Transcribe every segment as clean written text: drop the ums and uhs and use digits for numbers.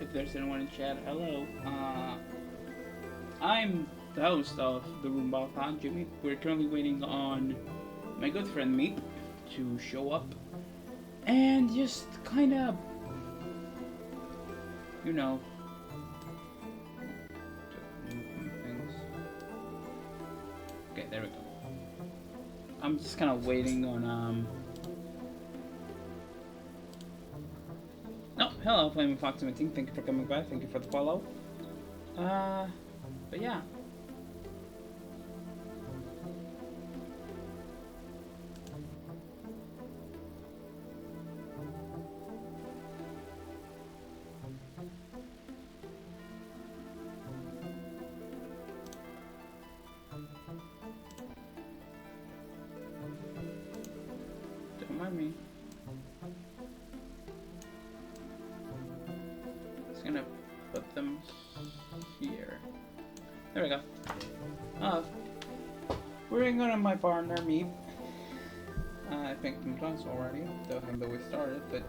if there's anyone in chat, hello. I'm the host of the Roomba Pod, Jimmy. We're currently waiting on my good friend Meep to show up and just kind of, you know, things. Okay, there we go. I'm just kind of waiting on Oh, hello, Flaming Fox 17. Thank you for coming by. Thank you for the follow. But yeah. Don't mind me. Just gonna put them here. There we go. We're going to my partner, Meep. I picked him once already. Don't think that we started, but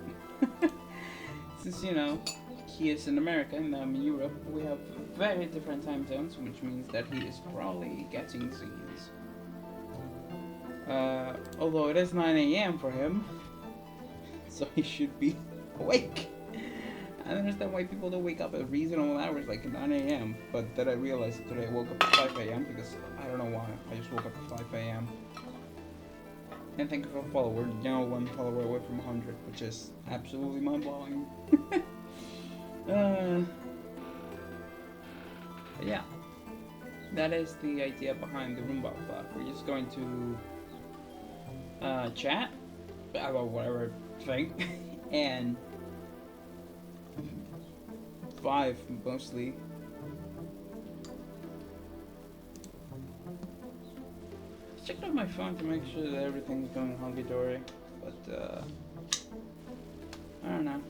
since you know he is in America and I'm in Europe, we have very different time zones, which means that he is probably getting these. Although it is 9 a.m. for him, so he should be awake. I don't understand why people don't wake up at reasonable hours like 9 a.m. But then I realized that today I woke up at 5 a.m. because I don't know why. I just woke up at 5 a.m. And thank you for a follower. Now 1 follower away from 100, which is absolutely mind-blowing. But yeah, that is the idea behind the Roomba plot. We're just going to chat about whatever thing and vibe mostly. Checked out my phone to make sure that everything's going hunky-dory, but I don't know.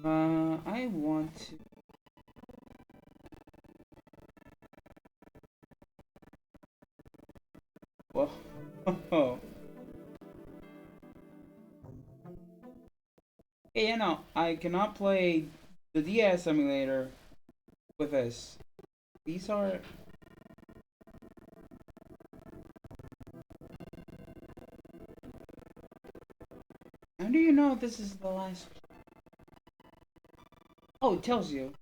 I want to. Well, hey, you know, I cannot play the DS emulator with this. These are. How do you know this is the last? Oh, it tells you.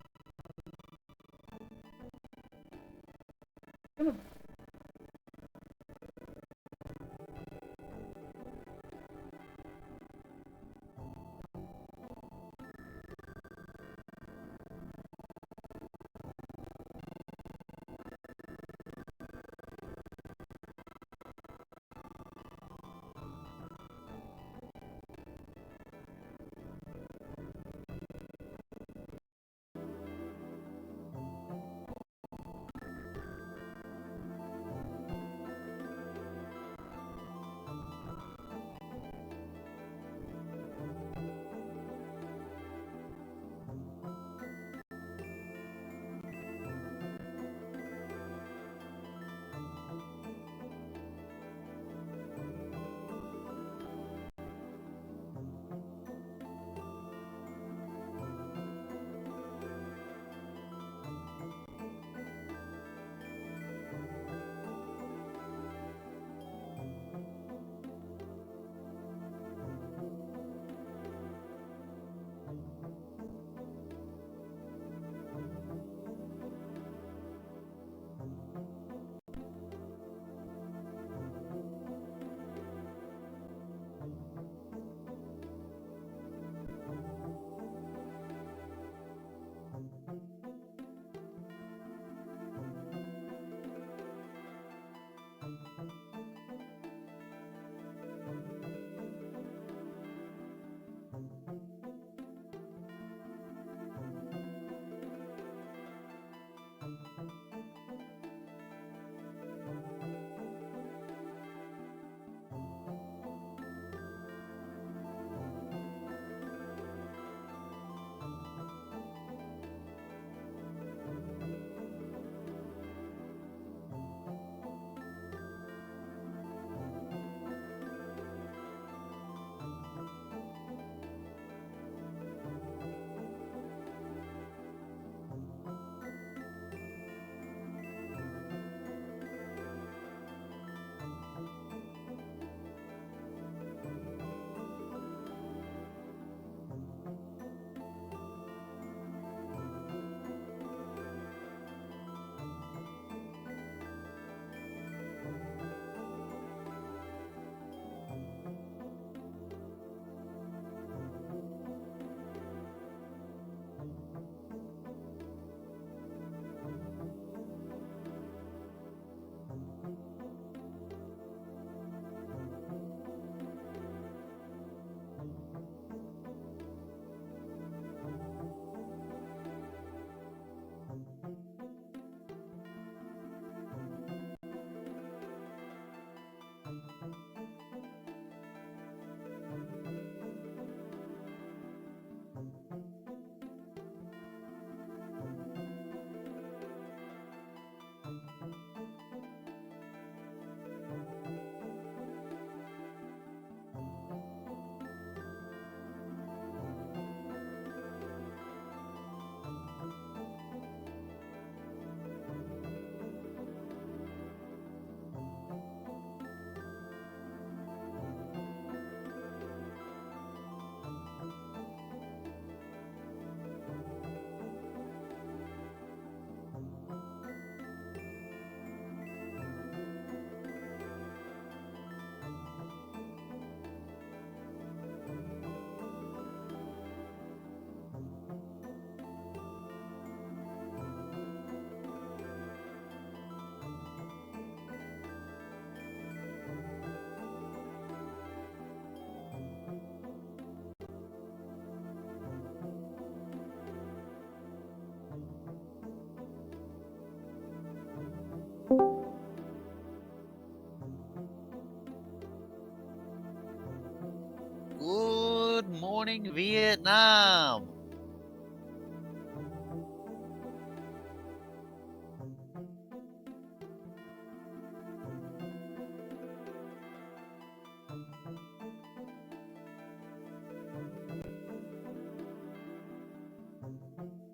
Good morning, Vietnam.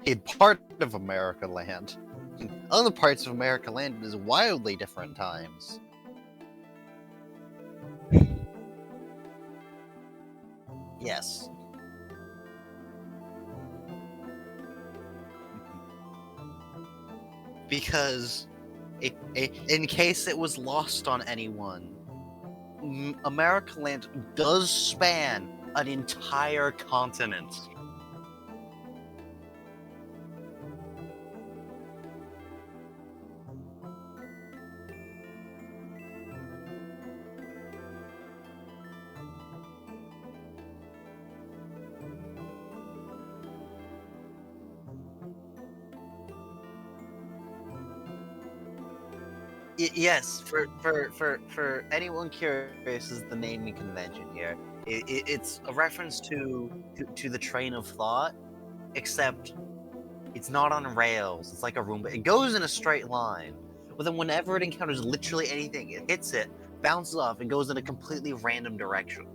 in part of America land. In other parts of America land, it is wildly different times. Yes. Because, in case it was lost on anyone, America land does span an entire continent. Yes, for anyone curious, is the naming convention here. It's a reference to the train of thought, except it's not on rails. It's like a Roomba. It goes in a straight line, but then whenever it encounters literally anything, it hits it, bounces off, and goes in a completely random direction.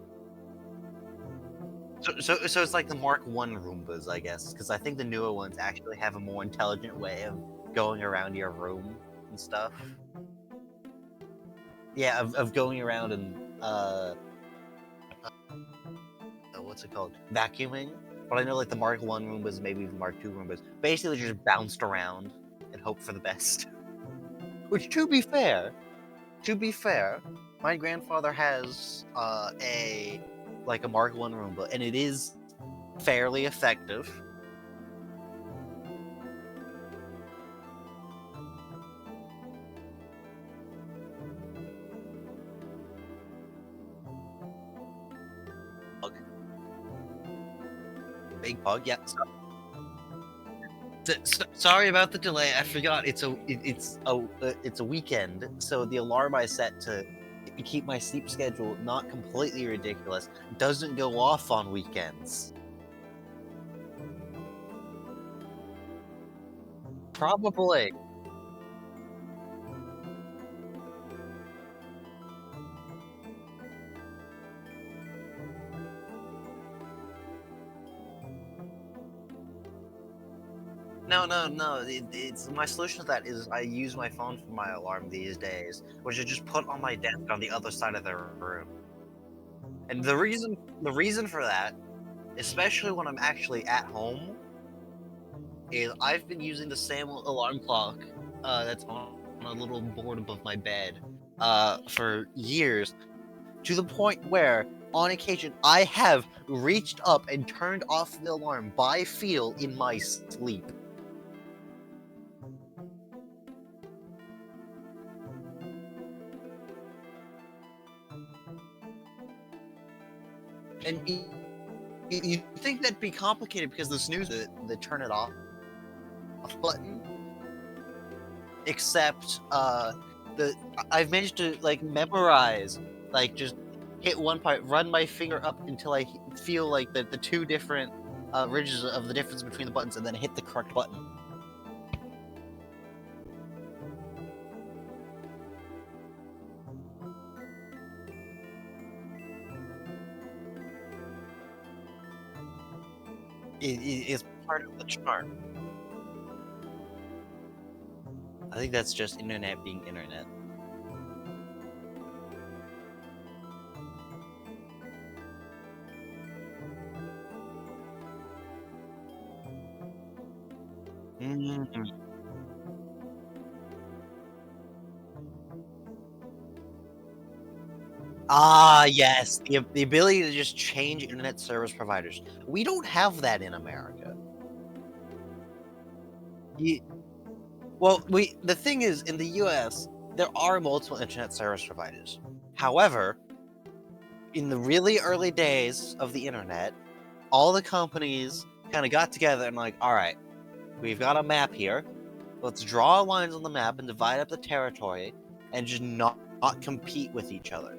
So it's like the Mark One Roombas, I guess, because I think the newer ones actually have a more intelligent way of going around your room and stuff. Yeah, of going around and what's it called? Vacuuming. But I know like the Mark One Roombas, maybe even Mark Two Roombas, basically just bounced around and hope for the best. Which, to be fair, my grandfather has a Mark One Roomba, and it is fairly effective. Big pug, yeah. Sorry about the delay. I forgot it's a weekend, so the alarm I set to keep my sleep schedule not completely ridiculous doesn't go off on weekends. Probably. No. It's my solution to that is I use my phone for my alarm these days, which I just put on my desk on the other side of the room. And the reason for that, especially when I'm actually at home, is I've been using the same alarm clock that's on a little board above my bed for years, to the point where on occasion I have reached up and turned off the alarm by feel in my sleep. And you think that'd be complicated because the snooze, the turn it off button, except the I've managed to memorize, just hit one part, run my finger up until I feel like the two different ridges of the difference between the buttons, and then hit the correct button. It's part of the charm. I think that's just internet being internet. Mm. Ah, yes, the ability to just change internet service providers. We don't have that in America. Ye Well, the thing is, in the US, there are multiple internet service providers. However, in the really early days of the internet, all the companies kind of got together and all right, we've got a map here. Let's draw lines on the map and divide up the territory and just not compete with each other.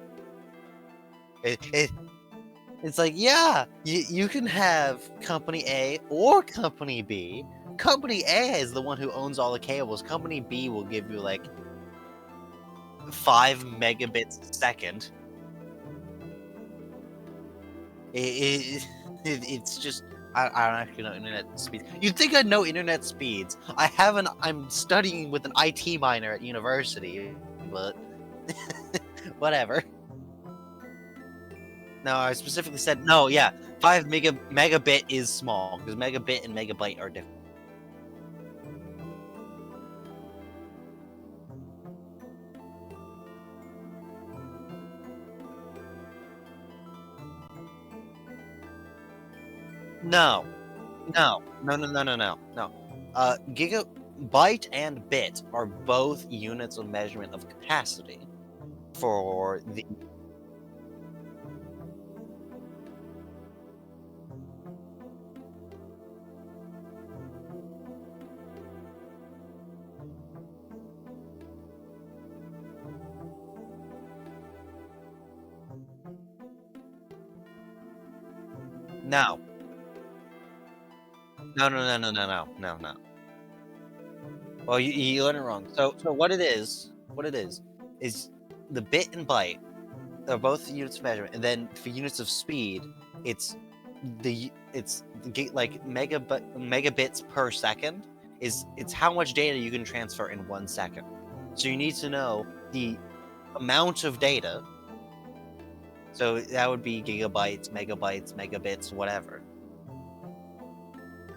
It's like, yeah, you can have Company A or Company B. Company A is the one who owns all the cables. Company B will give you 5 megabits a second. It's just I don't actually know internet speeds. You'd think I'd know internet speeds. I'm studying with an IT minor at university, but whatever. No, I specifically said no. Yeah, 5 megabit is small because megabit and megabyte are different. No, no. Gigabyte and bit are both units of measurement of capacity for the. No, no. Well, you learned it wrong. So what it is the bit and byte. They're both units of measurement, and then for units of speed, it's like megabits per second is it's how much data you can transfer in 1 second. So you need to know the amount of data. So that would be gigabytes, megabytes, megabits, whatever.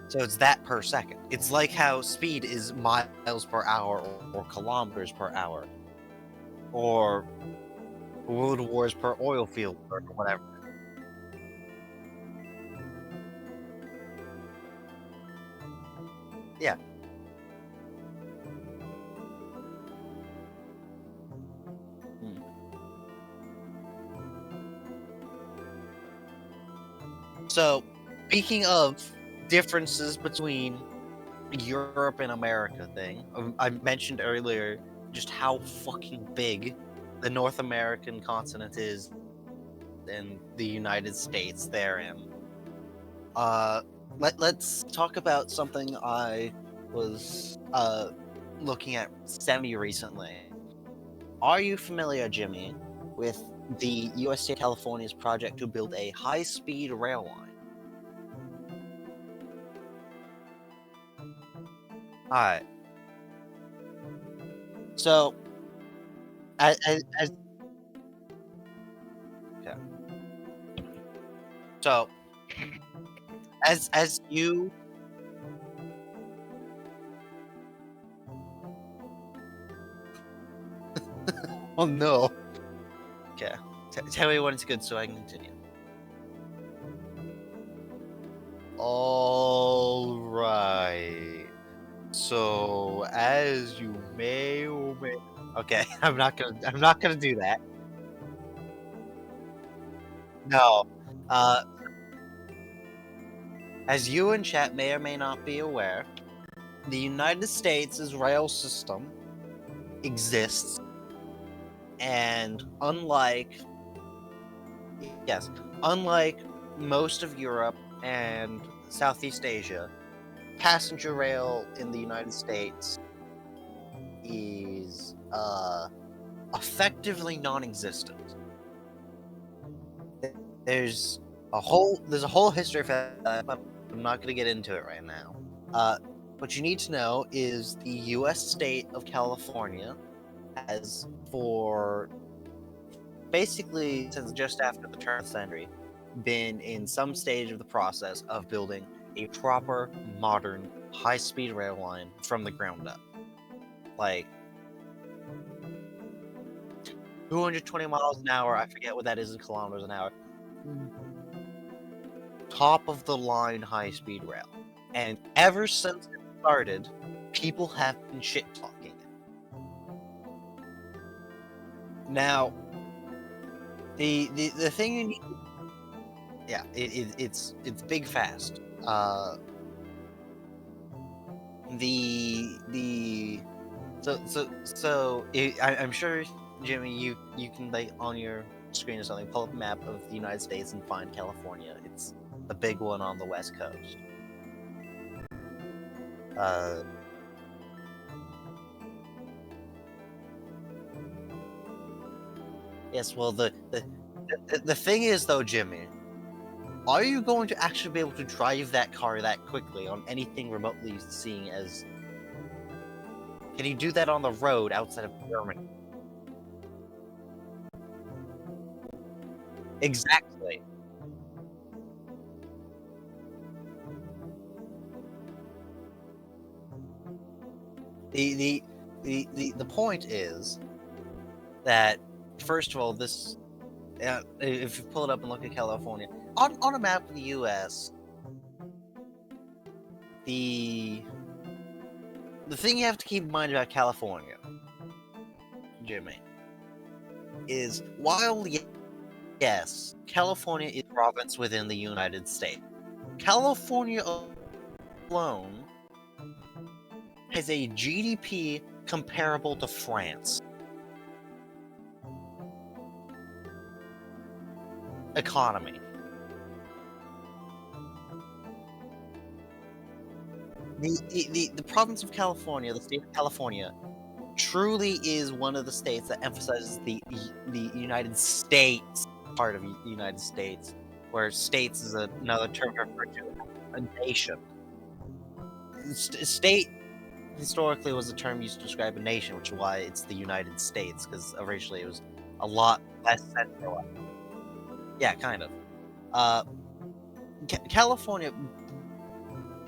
So it's that per second. It's like how speed is miles per hour or kilometers per hour or world wars per oil field or whatever. Yeah. Mm. So, speaking of differences between Europe and America thing, I mentioned earlier just how fucking big the North American continent is and the United States therein. Uh, let's talk about something I was looking at semi recently. Are you familiar, Jimmy, with the U.S. state of California's project to build a high-speed rail line? All right. So, as okay. So, as you oh no. Okay. Tell me when it's good so I can continue. All right. So, as you may or may okay, I'm not gonna do that. No. Uh, as you and chat may or may not be aware, the United States' rail system exists, and yes, unlike most of Europe and Southeast Asia, passenger rail in the United States is effectively non-existent. There's there's a whole history for that, but I'm not going to get into it right now. What you need to know is the U.S. state of California has, for basically since just after the turn of the century, been in some stage of the process of building a proper, modern, high-speed rail line from the ground up. Like 220 miles an hour, I forget what that is in kilometers an hour. Top of the line high-speed rail. And ever since it started, people have been shit talking it. Now, the thing you need, yeah, it's big fast. The I'm sure, Jimmy, you can, like, on your screen or something, pull up a map of the United States and find California. It's the big one on the West Coast. Uh, yes. Well, the thing is though, Jimmy, are you going to actually be able to drive that car that quickly on anything remotely seeing as? Can you do that on the road outside of Germany? Exactly. The the the point is that first of all, this if you pull it up and look at California on a map of the U.S., the thing you have to keep in mind about California, Jimmy, is while yes, California is a province within the United States, California alone has a GDP comparable to France. Economy. The province of California, the state of California, truly is one of the states that emphasizes the United States part of the United States, where states is another term referred to as a nation. State historically was a term used to describe a nation, which is why it's the United States, because originally it was a lot less centralized. Yeah, kind of. Uh, California,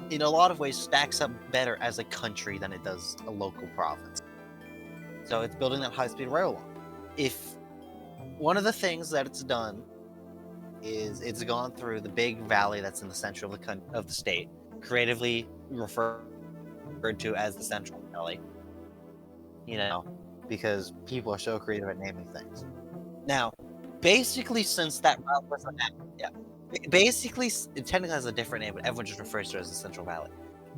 in a lot of ways, stacks up better as a country than it does a local province. So it's building that high-speed rail line. If one of the things that it's done is it's gone through the big valley that's in the center of the state, creatively referred to as the Central Valley. You know, because people are so creative at naming things. Now, basically, since that route was yeah, basically, it technically has a different name, but everyone just refers to it as the Central Valley.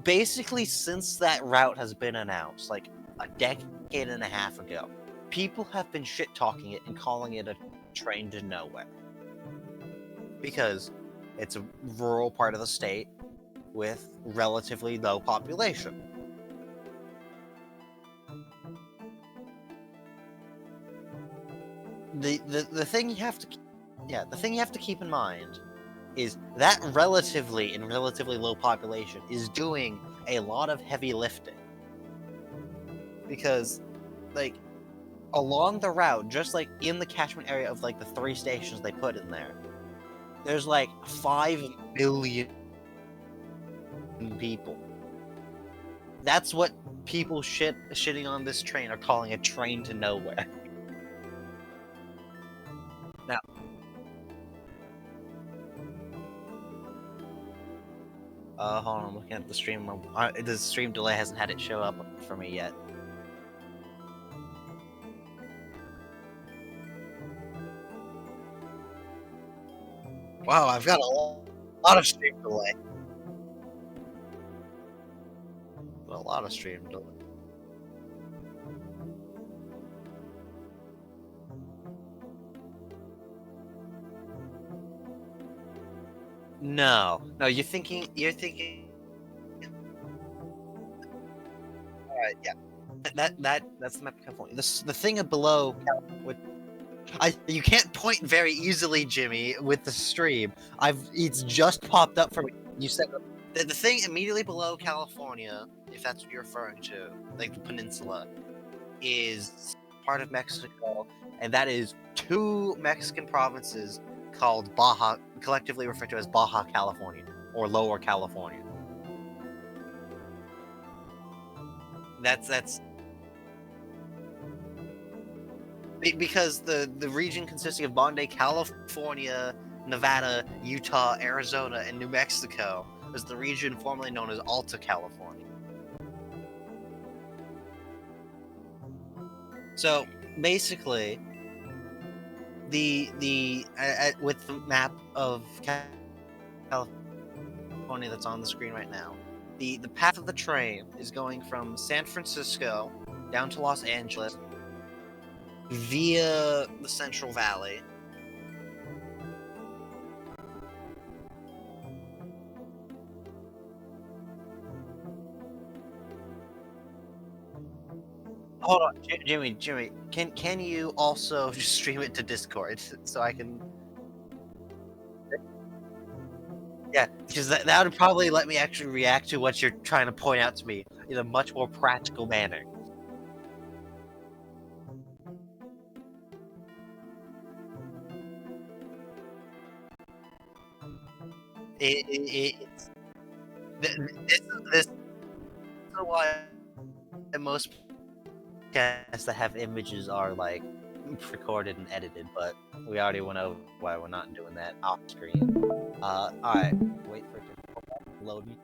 Basically, since that route has been announced, like a decade and a half ago, people have been shit talking it and calling it a train to nowhere. Because it's a rural part of the state with relatively low population. The thing you have to the thing you have to keep in mind is that relatively low population is doing a lot of heavy lifting. Because like along the route, just like in the catchment area of like the 3 stations they put in there, there's like 5 million people. That's what people shitting on this train are calling a train to nowhere. Now, hold on, I'm looking at the stream. The stream delay hasn't had it show up for me yet. Wow, I've got a lot of stream delay. A lot of stream delay. No, you're thinking. All right, yeah. That's the map of California. The thing below, you can't point very easily, Jimmy, with the stream. It's just popped up for me. You said the thing immediately below California, if that's what you're referring to, like the peninsula, is part of Mexico, and that is 2 Mexican provinces called Baja, collectively referred to as Baja California or Lower California. That's because the region consisting of modern-day California, Nevada, Utah, Arizona, and New Mexico was the region formerly known as Alta California. So basically, with the map of California that's on the screen right now, the path of the train is going from San Francisco down to Los Angeles via the Central Valley. Hold on, Jimmy. Can you also stream it to Discord so I can? Yeah, because that would probably let me actually react to what you're trying to point out to me in a much more practical manner. It's this is why most podcasts that have images are like recorded and edited, but we already went over why we're not doing that off screen. Alright, wait for it to load me.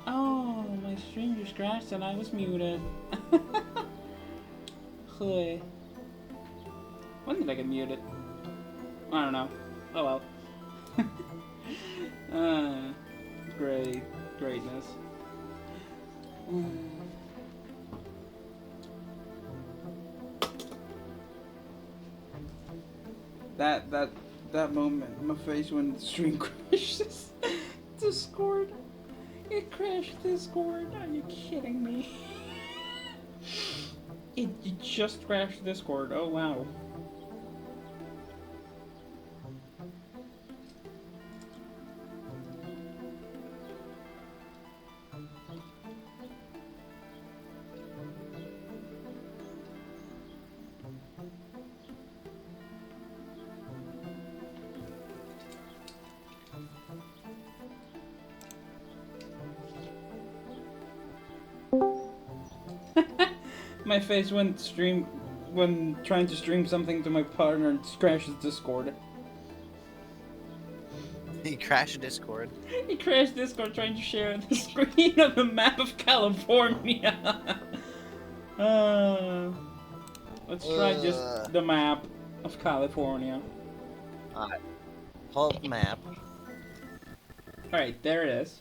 Oh, my stream just crashed and I was muted. Hey. When did I get muted? I don't know. Oh well. Greatness. That moment, my face when the stream crashes. Discord. It crashed Discord. Are you kidding me? It just crashed Discord. Oh wow. My face when trying to stream something to my partner and crashes Discord. He crashed Discord. He crashed Discord trying to share the screen of the map of California. Let's try just the map of California. Alright. Pull up the map. Alright, there it is.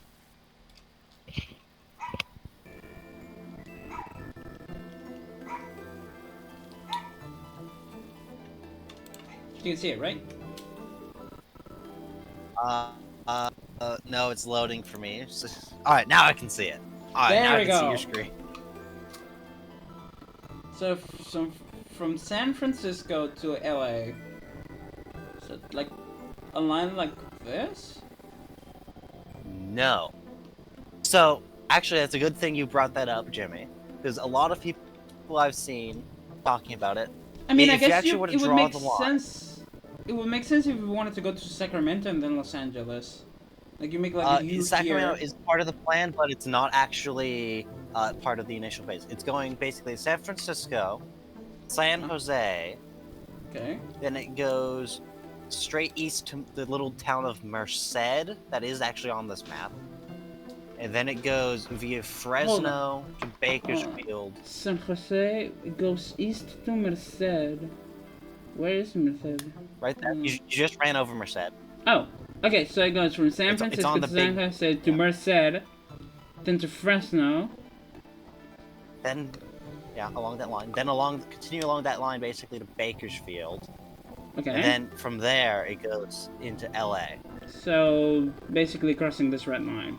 You can see it, right? No, it's loading for me. Alright, now I can see it. Alright, now I can see your screen. So, from San Francisco to LA, so like a line like this? No. So, actually, that's a good thing you brought that up, Jimmy. Because a lot of people I've seen talking about it. I mean, I guess it would make sense. It would make sense if you wanted to go to Sacramento and then Los Angeles. Like you make like a huge Sacramento is part of the plan, but it's not actually part of the initial phase. It's going basically San Francisco, San Jose. Okay. Then it goes straight east to the little town of Merced that is actually on this map. And then it goes via Fresno to Bakersfield. San Jose goes east to Merced. Where is Merced? Right there. You just ran over Merced. Oh, okay. So it goes from San Francisco to San Jose to Merced, then to Fresno. Then, yeah, along that line. Then continue along that line basically to Bakersfield. Okay. And then from there it goes into LA. So basically crossing this red line.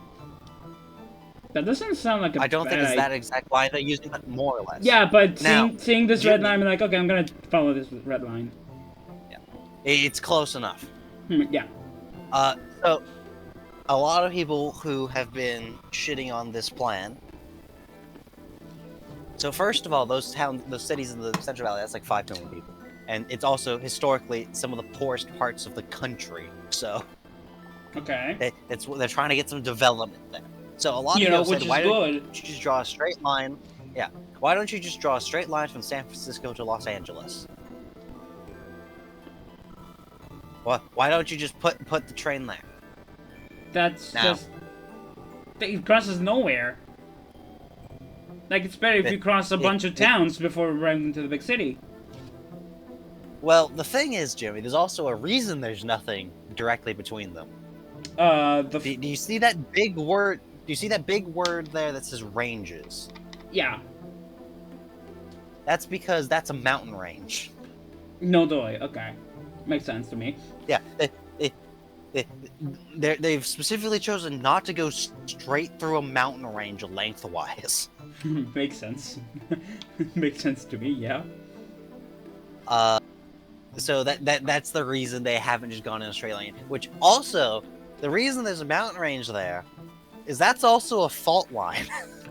That doesn't sound like a I don't think it's that exact line they're using, but more or less. Yeah, but seeing this red line, I'm like, okay, I'm gonna follow this red line. Yeah. It's close enough. Yeah. So, a lot of people who have been shitting on this plan. So first of all, those cities in the Central Valley, that's like 5 million people. And it's also, historically, some of the poorest parts of the country, so... Okay. They're trying to get some development there. So a lot of people said, why don't you just draw a straight line? Yeah. Why don't you just draw a straight line from San Francisco to Los Angeles? Why don't you just put the train there? That's just... It crosses nowhere. Like, it's better if you cross a bunch of towns before running into the big city. Well, the thing is, Jimmy, there's also a reason there's nothing directly between them. Do you see that big word? Do you see that big word there that says ranges? Yeah. That's because that's a mountain range. No doy. Okay, makes sense to me. Yeah, they've specifically chosen not to go straight through a mountain range lengthwise. Makes sense. Makes sense to me. Yeah. So that's the reason they haven't just gone in a straight line. Which also, the reason there's a mountain range there is that's also a fault line.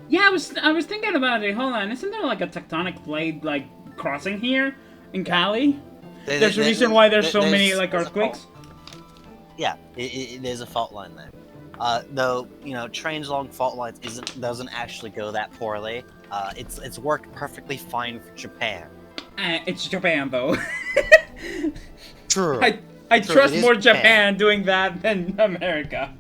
Yeah, I was thinking about it. Hold on, isn't there like a tectonic plate like crossing here in Cali? There's a reason why there's so many like earthquakes. Yeah, there's a fault line there. Though trains along fault lines doesn't actually go that poorly. It's worked perfectly fine for Japan. It's Japan though. True. I trust more Japan doing that than America.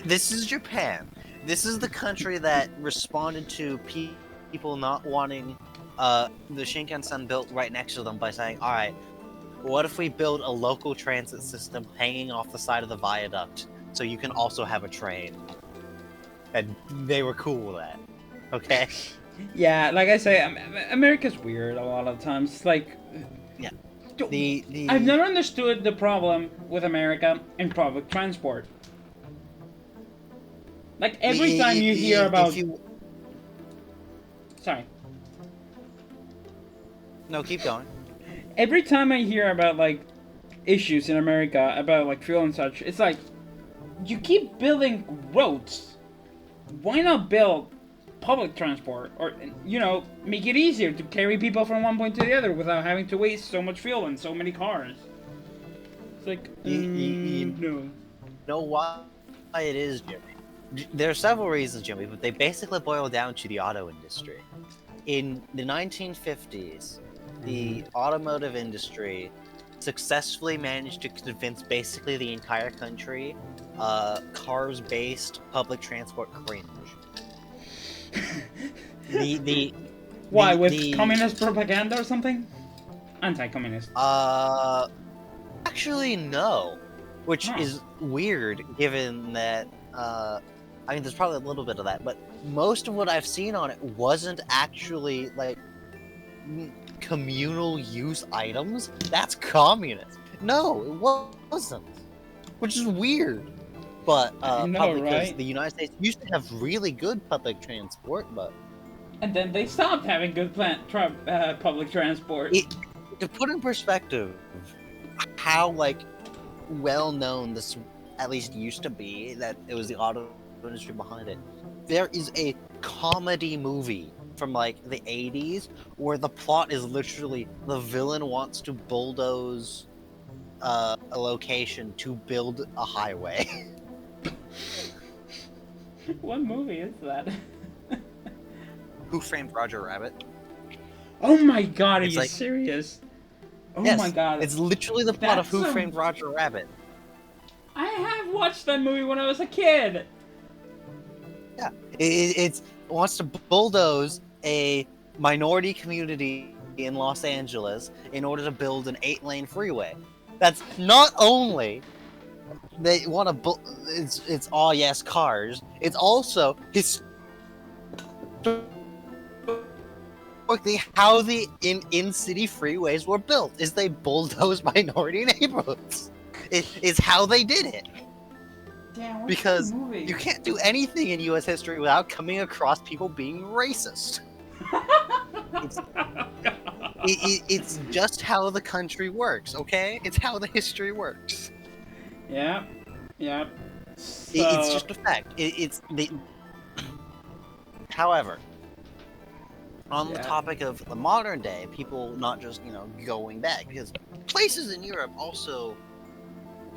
This is Japan. This is the country that responded to people not wanting the Shinkansen built right next to them by saying, all right, what if we build a local transit system hanging off the side of the viaduct so you can also have a train? And they were cool with that. Okay? Yeah, like I say, America's weird a lot of times. Like, yeah. I've never understood the problem with America and public transport. Like, every time you hear about... Sorry. No, keep going. Every time I hear about, like, issues in America, about, like, fuel and such, it's like, you keep building roads. Why not build public transport? Or, make it easier to carry people from one point to the other without having to waste so much fuel and so many cars. It's like, no. Know why it is, Jimmy? There are several reasons, Jimmy, but they basically boil down to the auto industry. In the 1950s, the automotive industry successfully managed to convince basically the entire country cars-based public transport cringe. Why, with communist propaganda or something? Anti-communist. Actually, no. Which is weird, given that, there's probably a little bit of that, but most of what I've seen on it wasn't actually, like, communal use items. That's communist. No, it wasn't. Which is weird. But, probably because the United States used to have really good public transport, but... And then they stopped having good public transport. To put in perspective how, like, well-known this at least used to be, that it was the auto industry behind it, there is a comedy movie from, like, the 80s where the plot is literally the villain wants to bulldoze a location to build a highway. What movie is that? Who Framed Roger Rabbit? Oh my god, are you serious? Oh yes, my god. It's literally the plot of Who Framed Roger Rabbit. I have watched that movie when I was a kid. Yeah, it wants to bulldoze a minority community in Los Angeles in order to build an 8-lane freeway. That's not only they want to it's all yes cars. It's also how the in-city freeways were built is they bulldozed minority neighborhoods. It's how they did it. Damn, because you can't do anything in U.S. history without coming across people being racist. It's just how the country works, okay? It's how the history works. Yeah. So... It's just a fact. However, on the topic of the modern day, people not just, going back, because places in Europe also...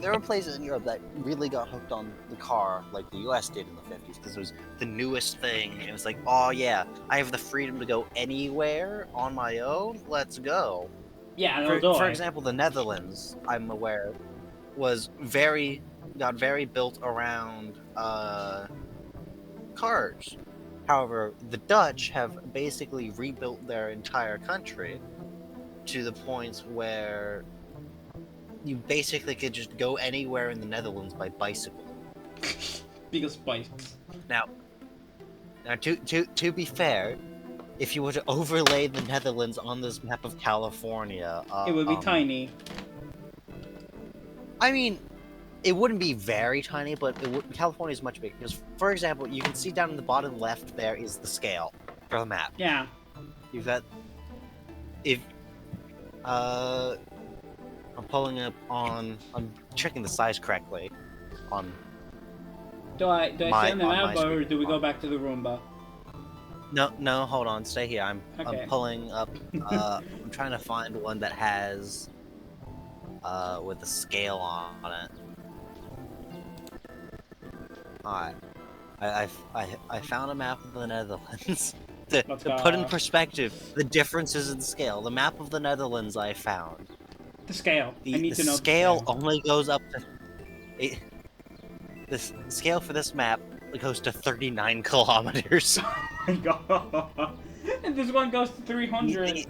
There are places in Europe that really got hooked on the car like the US did in the 50s, because it was the newest thing. It was like, oh yeah, I have the freedom to go anywhere on my own, let's go. Yeah, for example, the Netherlands, I'm aware, got very built around cars. However, the Dutch have basically rebuilt their entire country to the point where you basically could just go anywhere in the Netherlands by bicycle. Because bikes. Now, to be fair, if you were to overlay the Netherlands on this map of California, It would be tiny. I mean, it wouldn't be very tiny, but California is much bigger. Because, for example, you can see down in the bottom left there is the scale for the map. Yeah. You've got I'm pulling up on. I'm checking the size correctly. On Do I stay on the map or screen. do we go back to the Roomba? No, hold on, stay here. I'm pulling up. I'm trying to find one that has with a scale on it. Alright. I found a map of the Netherlands. to put in perspective the differences in scale, the map of the Netherlands I found. The scale. I need to know the scale only goes up to... The scale for this map goes to 39 kilometers. Oh my god. And this one goes to 300.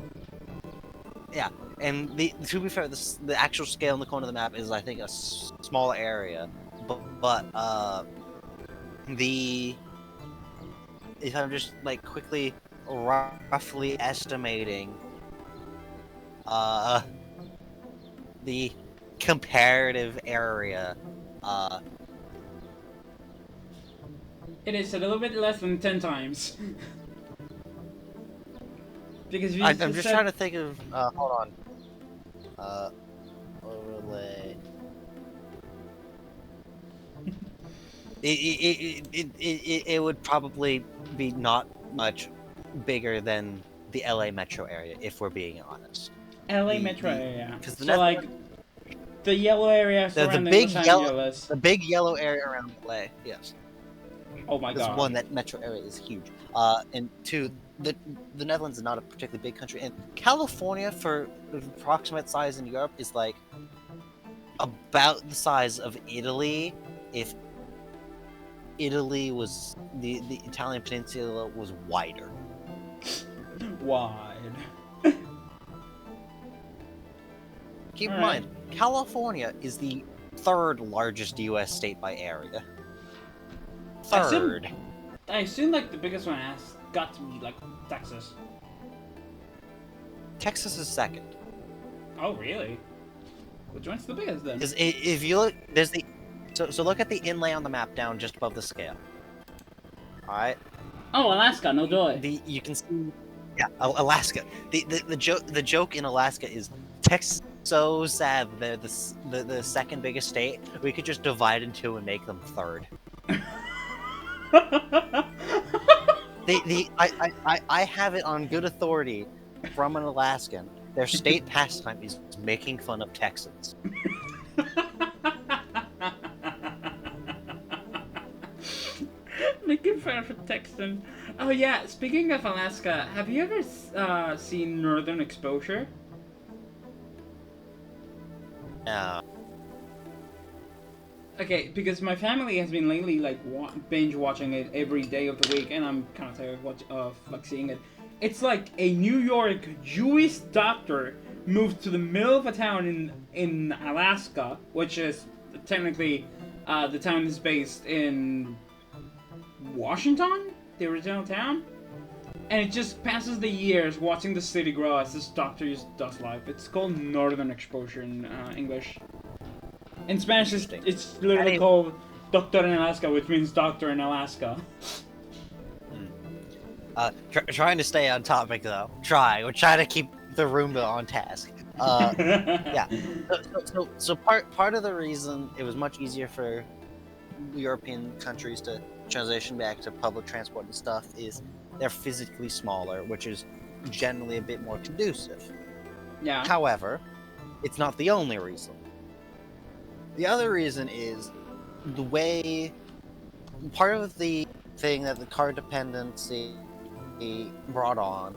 Yeah, and to be fair, the actual scale in the corner of the map is, I think, a smaller area. But if I'm just like quickly, roughly estimating, the comparative area, it is a little bit less than 10 times. Because I'm just trying to think of. Hold on. Overlay. It would probably be not much bigger than the LA metro area, if we're being honest. LA metro area. So like the yellow area surrounding Los Angeles. The big yellow area around LA, yes. Oh my god. One, that metro area is huge. And two, the Netherlands is not a particularly big country, and California, for the approximate size in Europe, is like about the size of Italy if Italy was the Italian peninsula was wider. Wide. Keep in mind, California is the third largest U.S. state by area. Third. I assume like the biggest one has got to be like Texas. Texas is second. Oh really? Which one's the biggest then? Because if you look, there's the so look at the inlay on the map down just above the scale. All right. Oh, Alaska, no joy. You can see, yeah, Alaska. The joke in Alaska is Texas. So sad they're the second biggest state. We could just divide in two and make them third. I have it on good authority from an Alaskan. Their state pastime is making fun of Texans. Making fun of a Texan. Oh yeah, speaking of Alaska, have you ever seen Northern Exposure? No. Okay, because my family has been lately like binge watching it every day of the week, and I'm kind of tired of like seeing it. It's like a New York Jewish doctor moved to the middle of a town in Alaska, which is technically the town is based in Washington, the original town, and it just passes the years watching the city grow as this doctor just does life. It's called Northern Exposure in English. In Spanish, it's literally called Doctor in Alaska, which means doctor in Alaska. Trying to stay on topic though. We're trying to keep the Roomba on task. Yeah. So part of the reason it was much easier for European countries to transition back to public transport and stuff is they're physically smaller, which is generally a bit more conducive. Yeah. However, it's not the only reason. The other reason is the way part of the thing that the car dependency brought on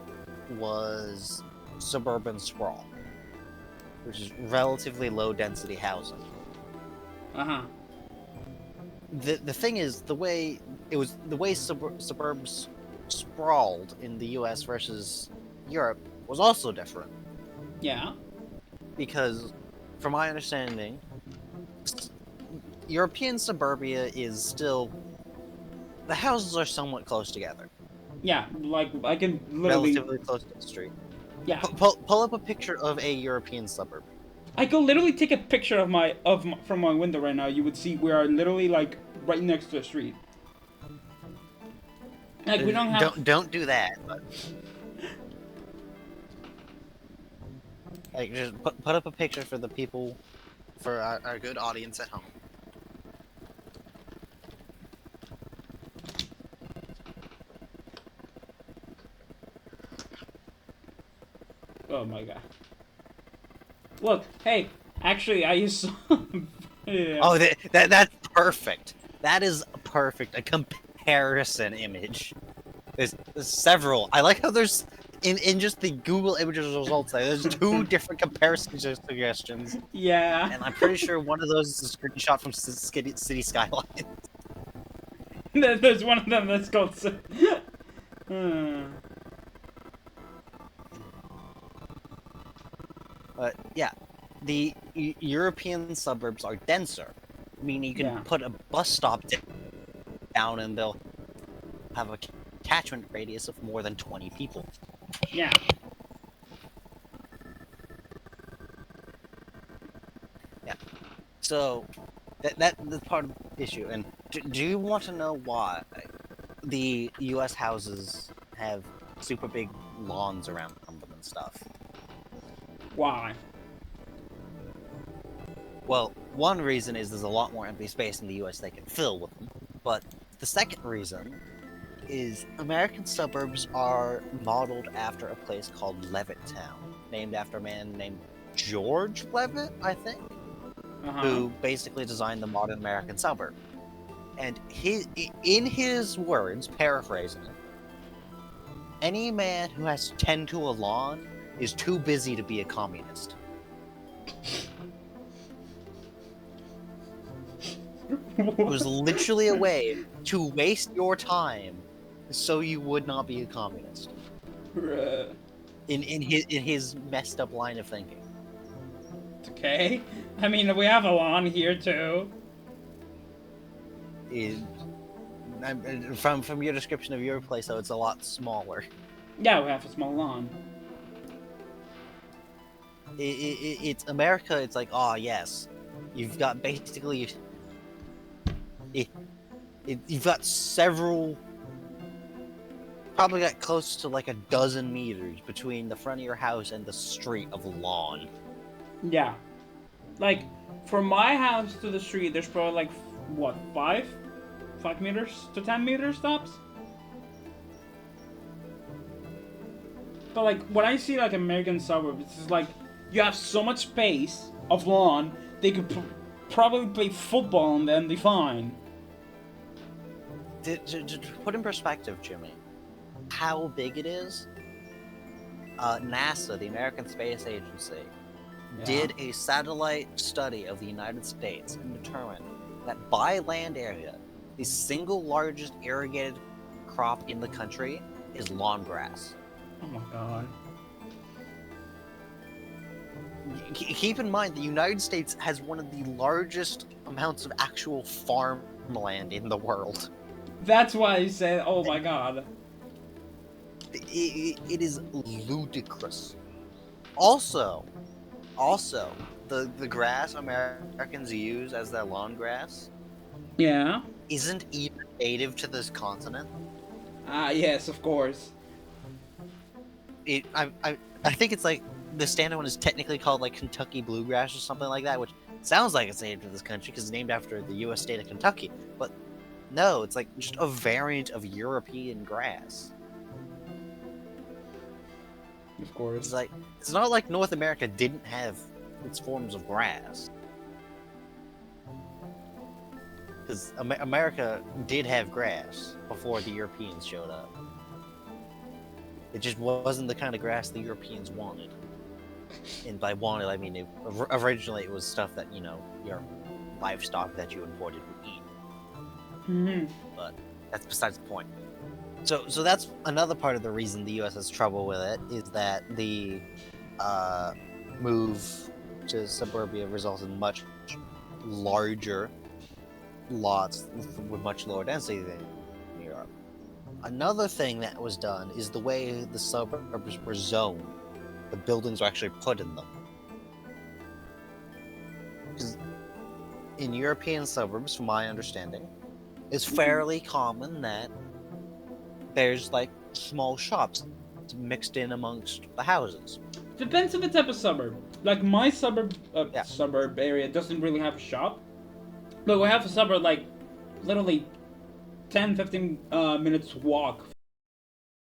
was suburban sprawl, which is relatively low density housing. Uh-huh. The thing is, the way suburbs sprawled in the US versus Europe was also different. Yeah. Because from my understanding, European suburbia is still the houses are somewhat close together, Yeah, like I can literally. relatively close to the street. Yeah, Pull up a picture of a European suburb. I could literally take a picture from my window right now. You would see we are literally like right next to the street. Like we don't have. Don't do that. But, like just put up a picture for the people, for our good audience at home. Oh my god. Look, hey, actually, I used to. Yeah. Oh, that's perfect. That is perfect. A comparison image. There's several. I like how there's in just the Google Images results. There's 2 different comparison suggestions, Yeah. and I'm pretty sure one of those is a screenshot from City Skyline. There's one of them that's called. But yeah, the European suburbs are denser, meaning you can Yeah. put a bus stop down and they'll have a catchment radius of more than 20 people. Yeah. Yeah. So that's part of the issue. And do you want to know why the U.S. houses have super big lawns around them and stuff? Why? Well, one reason is there's a lot more empty space in the U.S. they can fill with them. But the second reason is American suburbs are modeled after a place called Levittown, named after a man named George Levitt, I think, who basically designed the modern American suburb. And in his words, paraphrasing, any man who has 10 to a lawn is too busy to be a communist. It was literally a way to waste your time so you would not be a communist. In his messed up line of thinking. Okay. I mean, we have a lawn here too. From your description of your place, though, it's a lot smaller. Yeah, we have a small lawn. It's America. It's like, oh yes, you've got basically, you've got several, probably got close to like a dozen meters between the front of your house and the street of lawn. Yeah. Like, from my house to the street, there's probably like, what, 5 meters to 10 meters tops? But like, when I see like American suburbs, it's just like, you have so much space of lawn, they could probably play football and then be fine. To put in perspective, Jimmy, how big it is, NASA, the American Space Agency, did a satellite study of the United States and determined that by land area, the single largest irrigated crop in the country is lawn grass. Oh my god. Keep in mind, the United States has one of the largest amounts of actual farmland in the world. That's why I said, oh my god. It is ludicrous. Also, the grass Americans use as their lawn grass, Yeah? isn't even native to this continent. Ah, yes, of course. I think it's like the standard one is technically called like Kentucky bluegrass or something like that, which sounds like it's native to this country because it's named after the U.S. state of Kentucky. But no, it's like just a variant of European grass. Of course. It's not like North America didn't have its forms of grass. Because America did have grass before the Europeans showed up. It just wasn't the kind of grass the Europeans wanted. And by wanted, I mean originally it was stuff that, you know, your livestock that you imported would eat. Mm-hmm. But that's besides the point. So that's another part of the reason the U.S. has trouble with it, is that the move to suburbia results in much larger lots with much lower density than New York. Another thing that was done is the way the suburbs were zoned. The buildings were actually put in them. Because in European suburbs, from my understanding, it's fairly common that there's like small shops mixed in amongst the houses. Depends on the type of suburb. Like my Yeah. suburb area doesn't really have a shop, but we have a suburb like literally 10, 15 minutes walk